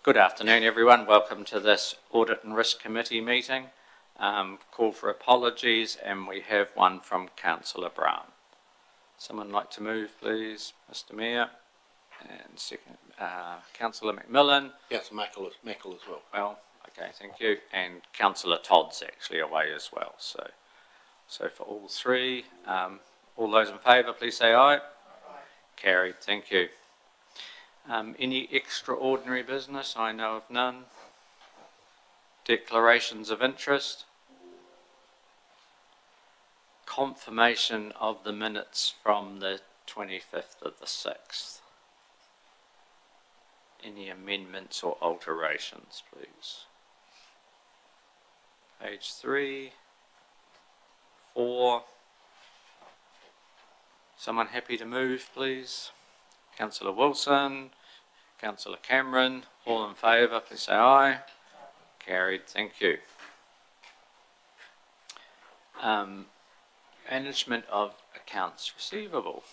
Good afternoon, everyone. Welcome to this Audit and Risk Committee meeting. Call for apologies, and we have one from Councillor Brown. Someone like to move, please, Mr. Mayor? And second, Councillor McMillan. Yes, Mackle as well. Well, okay, thank you. And Councillor Todd's actually away as well. So for all three, all those in favour, please say aye. Aye. Carried, thank you. Any extraordinary business? I know of none. Declarations of interest. Confirmation of the minutes from the 25th of the 6th. Any amendments or alterations, please? Page 3, 4. Someone happy to move, please? Councillor Wilson, Councillor Cameron, all in favour, please say aye. Carried, thank you. Management of accounts receivable.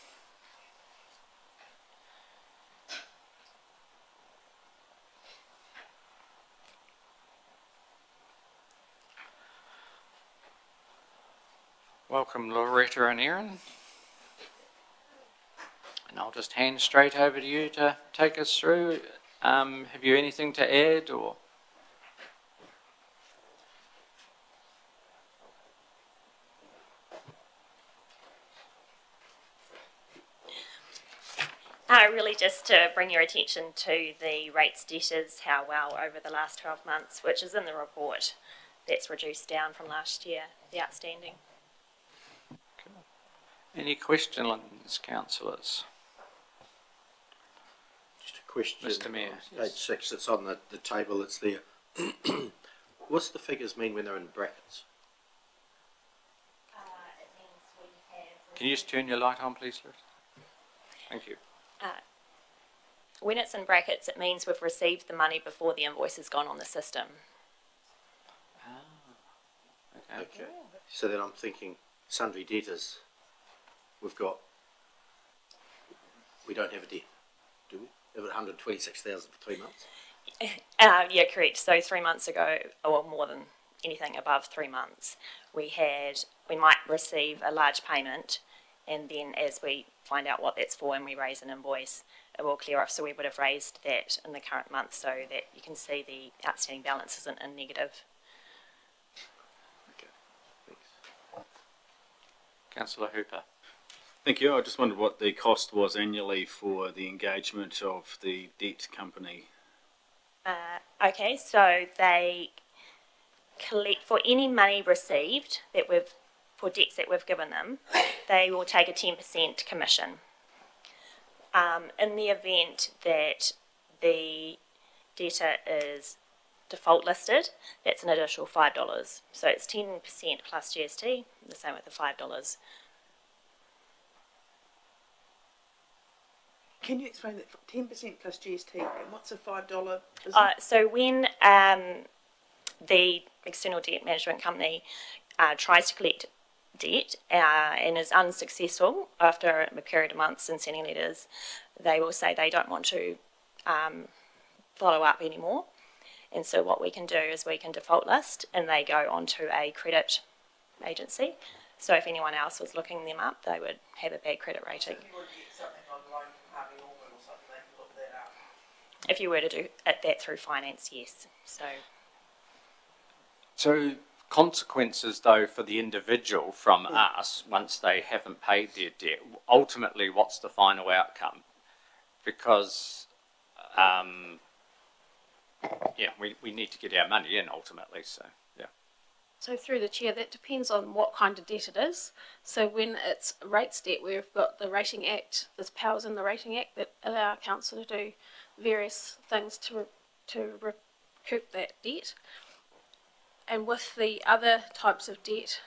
Welcome, Loretta and Erin. And I'll just hand straight over to you to take us through. Have you anything to add or? Really just to bring your attention to the rates debtors, how well over the last 12 months, which is in the report. That's reduced down from last year, the outstanding. Cool. Any questions, councillors? Just a question. Mr. Mayor. Page 6, it's on the table, it's there. What's the figures mean when they're in brackets? It means we have... Can you just turn your light on, please, Liz? Thank you. When it's in brackets, it means we've received the money before the invoice has gone on the system. Okay. So then I'm thinking sundry debtors. We don't have a debt, do we? We have 126,000 for 3 months. Yeah, correct. So 3 months ago, or more than anything above 3 months, we might receive a large payment, and then as we find out what that's for and we raise an invoice, it will clear off. So we would have raised that in the current month so that you can see the outstanding balance isn't in negative. Okay, thanks. Councillor Hooper. Thank you. I just wondered what the cost was annually for the engagement of the debt company. Okay, so they collect for any money received for debts that we've given them, they will take a 10% commission. In the event that the debtor is default listed, that's an additional $5. So it's 10% plus GST, the same with the $5. Can you explain that? 10% plus GST, and what's a $5 business? So when the external debt management company tries to collect debt and is unsuccessful after a period of months in sending letters, they will say they don't want to follow up anymore. And so what we can do is we can default list, and they go onto a credit agency. So if anyone else was looking them up, they would have a bad credit rating. If you were to do that through finance, yes. So consequences, though, for the individual from us, once they haven't paid their debt, ultimately what's the final outcome? Because, we need to get our money in ultimately, so, yeah. So through the chair, that depends on what kind of debt it is. So when it's rates debt, we've got the Rating Act, there's powers in the Rating Act that allow council to do various things to recoup that debt. And with the other types of debt,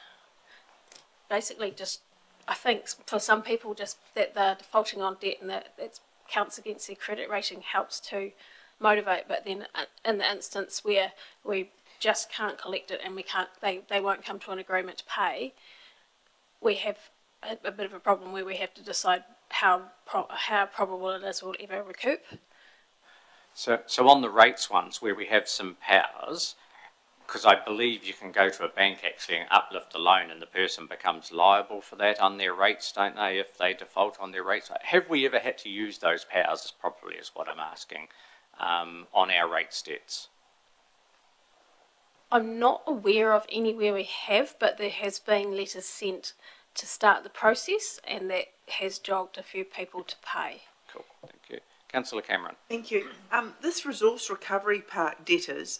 basically just, I think for some people just that they're defaulting on debt and that counts against their credit rating helps to motivate. But then in the instance where we just can't collect it and they won't come to an agreement to pay, we have a bit of a problem where we have to decide how probable it is we'll ever recoup. So on the rates ones where we have some powers, because I believe you can go to a bank actually and uplift a loan and the person becomes liable for that on their rates, don't they, if they default on their rates? Have we ever had to use those powers, probably is what I'm asking, on our rates debts? I'm not aware of anywhere we have, but there has been letters sent to start the process, and that has jogged a few people to pay. Cool, thank you. Councillor Cameron. Thank you. This resource recovery park debtors,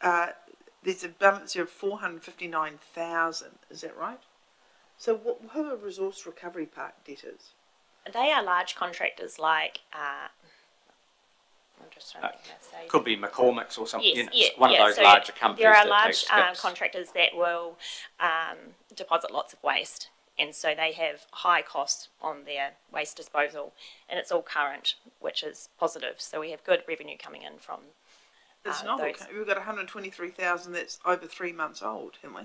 there's a balance here of 459,000. Is that right? So who are resource recovery park debtors? They are large contractors like, I'm just trying to think how to say. Could be McCormick's or something. Yes, You know, one of those so larger companies there are that large take skips. contractors that will deposit lots of waste, and so they have high costs on their waste disposal, and it's all current, which is positive. So we have good revenue coming in from It's not. those. We've got 123,000 that's over 3 months old, haven't we?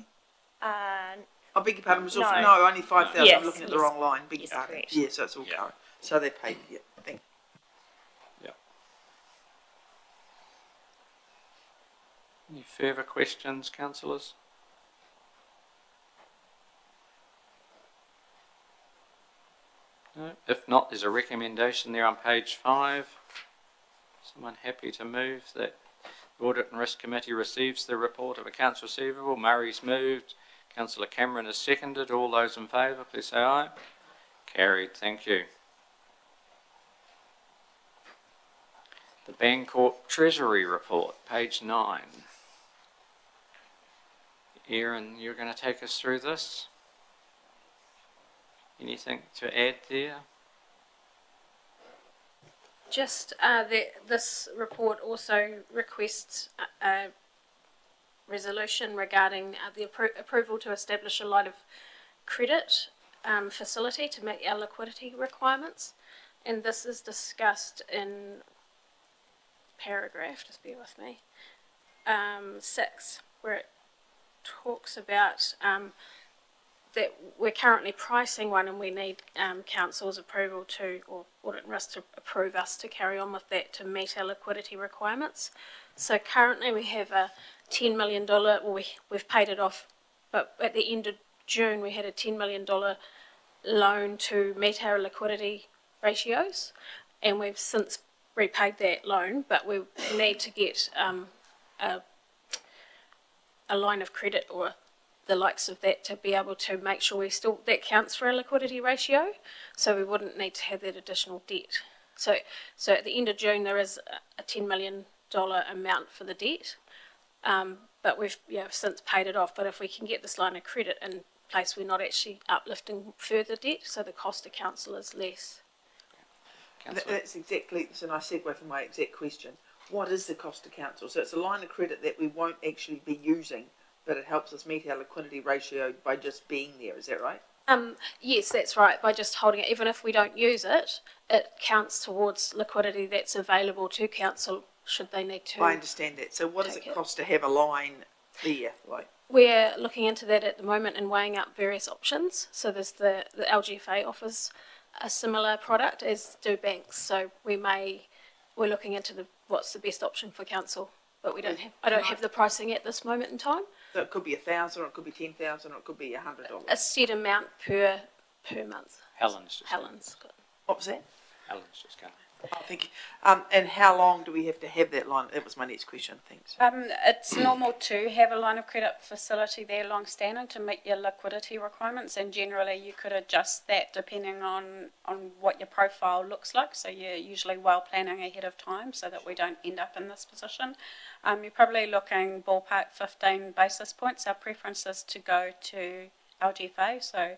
Uh, I beg your pardon, resource. No. No, only 5,000. Yes, I'm looking at the yes. wrong line. Beg Yes, your pardon. correct. Yeah, so it's all Yeah. current. So they're paid. Yeah, thank you. Any further questions, councillors? No? If not, there's a recommendation there on page 5. Someone happy to move that the Audit and Risk Committee receives the report of accounts receivable? Murray's moved. Councillor Cameron has seconded. All those in favour, please say aye. Carried, thank you. The Bancorp Treasury Report, page 9. Erin, you're going to take us through this? Anything to add there? Just this report also requests a resolution regarding the approval to establish a line of credit facility to meet our liquidity requirements, and this is discussed in paragraph, just bear with me, 6, where it talks about that we're currently pricing one and we need council's approval to, or Audit and Risk to approve us to carry on with that to meet our liquidity requirements. So currently we have a $10 million, well we've paid it off, but at the end of June we had a $10 million loan to meet our liquidity ratios, and we've since repaid that loan, but we need to get a line of credit or the likes of that to be able to make sure that counts for our liquidity ratio, so we wouldn't need to have that additional debt. So at the end of June there is a $10 million amount for the debt, but we've since paid it off. But if we can get this line of credit in place, we're not actually uplifting further debt, so the cost to council is less. That's exactly, it's a nice segue from my exact question. What is the cost to council? So it's a line of credit that we won't actually be using, but it helps us meet our liquidity ratio by just being there, is that right? Yes, that's right. By just holding it, even if we don't use it, it counts towards liquidity that's available to council should they need to. I understand that. So what does it cost to have a line there? Like, we're looking into that at the moment and weighing up various options. So there's the LGFA offers a similar product, as do banks. So we're looking into what's the best option for council, but I don't have the pricing at this moment in time. so it could be 1,000, or it could be 10,000, or it could be $100. A set amount per month. Helen's just Helen's got. What was that? Helen's just going. Oh, thank you. And how long do we have to have that line? That was my next question. Thanks. It's normal to have a line of credit facility there long-standing to meet your liquidity requirements, and generally you could adjust that depending on what your profile looks like. So you're usually well planning ahead of time so that we don't end up in this position. You're probably looking ballpark 15 basis points. Our preference is to go to LGFA, so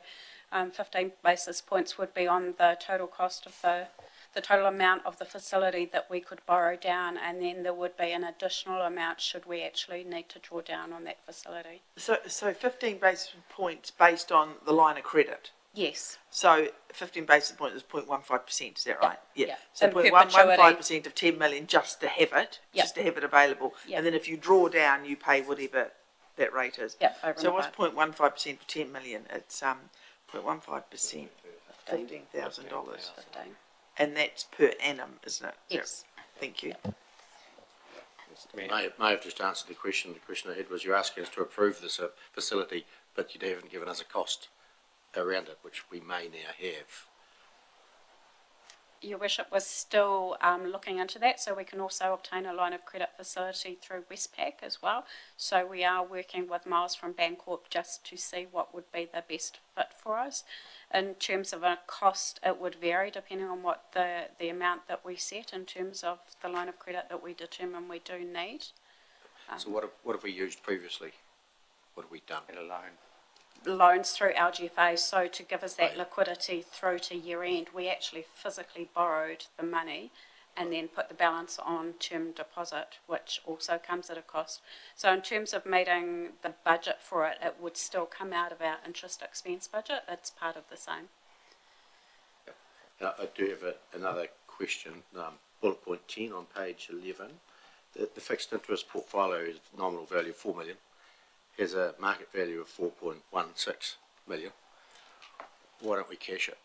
15 basis points would be on the total cost of the total amount of the facility that we could borrow down, and then there would be an additional amount should we actually need to draw down on that facility. So 15 basis points based on the line of credit. Yes. So 15 basis points is 0.15%, is that right? Yeah. So In 0.115% of 10 million just to have it, Yeah. just to have it available. Yeah. And then if you draw down, you pay whatever that rate is. Yeah, over So and what's above. 0.15% for 10 million? It's 0.15%, $15,000. 15. And that's per annum, isn't it? Yes. Thank you. May have just answered the question the Commissioner had, was you're asking us to approve this facility, but you haven't given us a cost around it, which we may now have. Your Worship was still looking into that, so we can also obtain a line of credit facility through Westpac as well. So we are working with Miles from Bancorp just to see what would be the best fit for us. In terms of a cost, it would vary depending on what the amount that we set in terms of the line of credit that we determine we do need. So what have we used previously? What have we done? Get a loan. Loans through LGFA, so to give us that liquidity through to year end, we actually physically borrowed the money and then put the balance on term deposit, which also comes at a cost. So in terms of meeting the budget for it, it would still come out of our interest expense budget. It's part of the same. I do have another question. Bullet point 10 on page 11. The fixed interest portfolio is nominal value of 4 million. Has a market value of 4.16 million. Why don't we cash it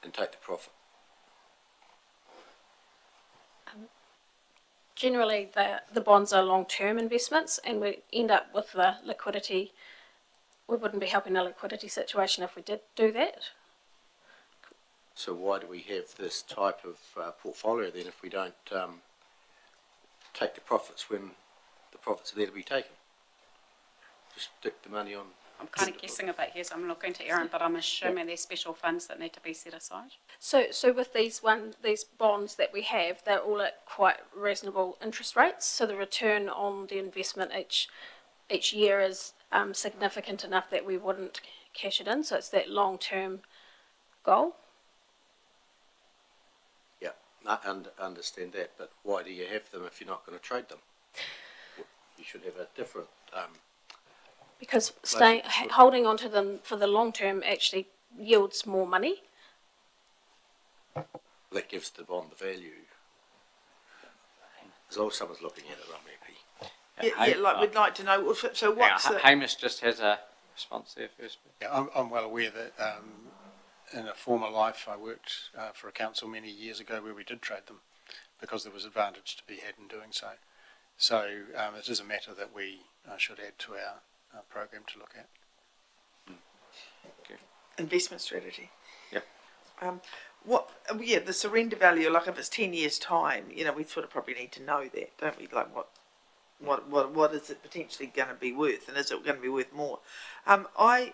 and take the profit? Generally, the bonds are long-term investments, and we end up with the liquidity. We wouldn't be helping the liquidity situation if we did do that. So why do we have this type of portfolio then if we don't take the profits when the profits are there to be taken? Just stick the money on. I'm kind of guessing a bit here, so I'm looking to Erin, but I'm assuming there's special funds that need to be set aside. So with these bonds that we have, they're all at quite reasonable interest rates. So the return on the investment each year is significant enough that we wouldn't cash it in. So it's that long-term goal. Yeah, I understand that, but why do you have them if you're not going to trade them? You should have a different. Because holding on to them for the long term actually yields more money. That gives the bond the value. As long as someone's looking at it, I'm happy. Yeah, we'd like to know. So what's Hamish just has a response there first. Yeah, I'm well aware that in a former life I worked for a council many years ago where we did trade them because there was advantage to be had in doing so. So it is a matter that we should add to our program to look at. Okay. investment strategy? Yep. The surrender value, like if it's 10 years time, we sort of probably need to know that, don't we? Like what is it potentially going to be worth, and is it going to be worth more? I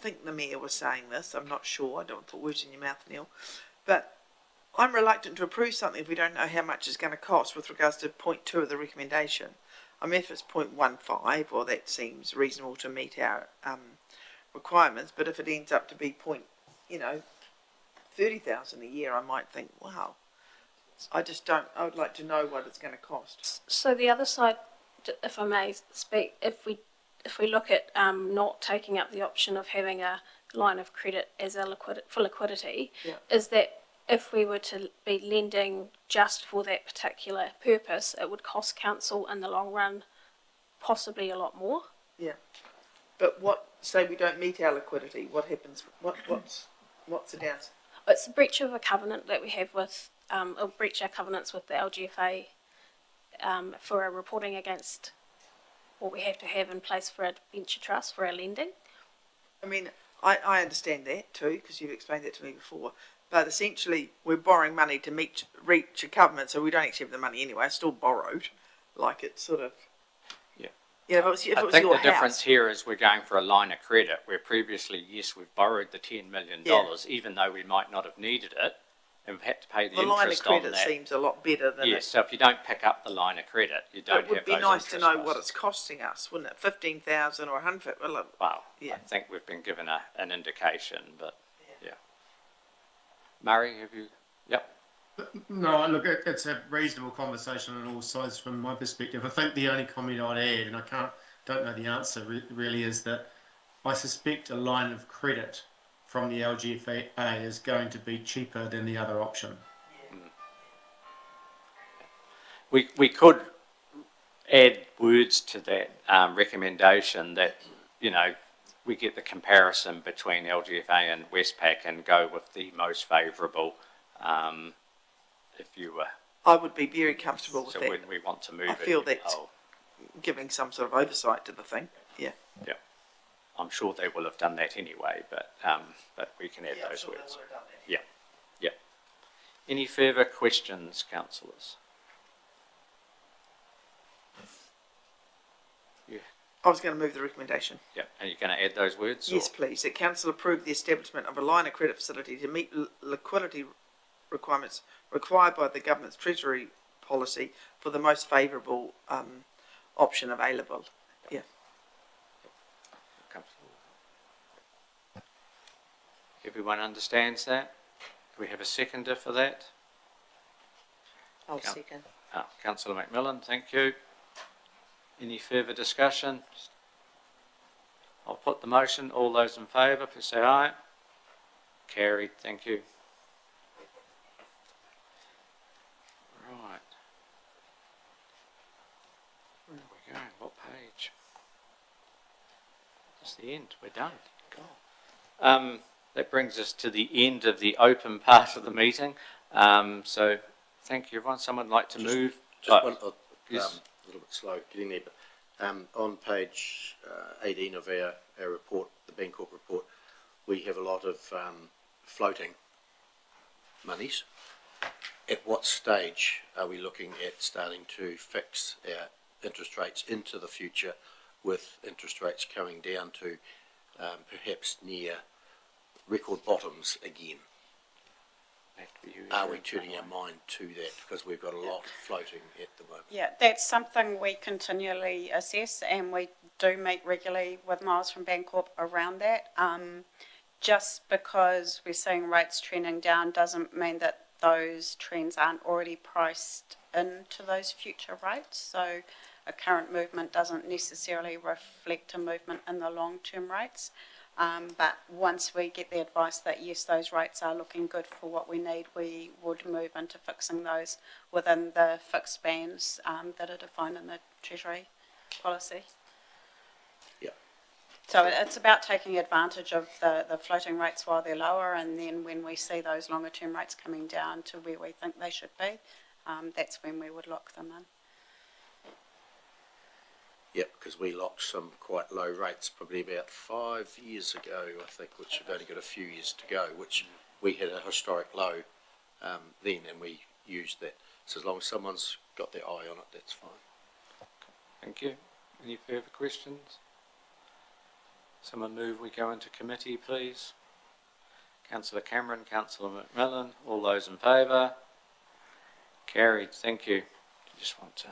think the Mayor was saying this, I'm not sure, I don't want to put words in your mouth, Neil, but I'm reluctant to approve something if we don't know how much it's going to cost with regards to point 2 of the recommendation. I mean, if it's 0.15, well, that seems reasonable to meet our requirements, but if it ends up to be 30,000 a year, I might think, wow, I would like to know what it's going to cost. So the other side, if I may speak, if we look at not taking up the option of having a line of credit as for liquidity, is that if we were to be lending just for that particular purpose, it would cost council in the long run possibly a lot more. Yeah, but say we don't meet our liquidity, what happens? What's the downside? It's a breach of a covenant that we have with, or breach our covenants with the LGFA for our reporting against what we have to have in place for a venture trust for our lending. I mean, I understand that too, because you've explained that to me before. But essentially, we're borrowing money to reach a covenant, so we don't actually have the money anyway. It's still borrowed, like it's sort of. Yeah. Yeah, if it was I think your the difference here is we're going for a line of credit, where previously, yes, we've borrowed the $10 million, even though we might not have needed it, and we've had to pay the interest on that. The line of credit seems a lot better than. Yes, so if you don't pick up the line of credit, you don't have those interest costs. It would be nice to know costs. what it's costing us, wouldn't it? 15,000 or 100. Well, I think we've been given an indication, but yeah. Murray, have you? Yep. No, look, it's a reasonable conversation on all sides from my perspective. I think the only comment I'd add, and I don't know the answer really, is that I suspect a line of credit from the LGFA is going to be cheaper than the other option. We could add words to that recommendation that, we get the comparison between LGFA and Westpac and go with the most favourable if you were I would be very comfortable with So that, when we want to move I it. feel that's- oh, giving some sort of oversight to the thing, yeah. Yeah. I'm sure they will have done that anyway, but we can add those words. Yeah, yeah. Any further questions, councillors? Yeah, I was going to move the recommendation. yeah. And you're going to add those words? Yes, or- please. That council approve the establishment of a line of credit facility to meet liquidity requirements required by the government's treasury policy for the most favourable option available. Yeah. Comfortable. Everyone understands that? Do we have a seconder for that? I'll Coun- second. Councillor Macmillan, thank you. Any further discussion? I'll put the motion. All those in favour, please say aye. Carried, thank you. Right. Where are we going? What page? That's the end. We're done. God. That brings us to the end of the open part of the meeting. So thank you, everyone. Someone like to move? Just one, yes. a little bit slow getting there, but on page 18 of our report, the Bancorp report, we have a lot of floating monies. At what stage are we looking at starting to fix our interest rates into the future, with interest rates coming down to perhaps near record bottoms again? Are we turning our mind to that, because we've got a lot floating at the moment? Yeah, that's something we continually assess, and we do meet regularly with Miles from Bancorp around that. Just because we're seeing rates trending down doesn't mean that those trends aren't already priced into those future rates. So a current movement doesn't necessarily reflect a movement in the long-term rates. But once we get the advice that yes, those rates are looking good for what we need, we would move into fixing those within the fixed bands that are defined in the Treasury policy. Yeah. So it's about taking advantage of the floating rates while they're lower, and then when we see those longer term rates coming down to where we think they should be, that's when we would lock them in. Yep, because we locked some quite low rates probably about 5 years ago, I think, which have only got a few years to go, which we had a historic low then, and we used that. So as long as someone's got their eye on it, that's fine. Thank you. Any further questions? Someone move we go into committee, please. Councillor Cameron, Councillor Macmillan, all those in favour? Carried, thank you. Just want to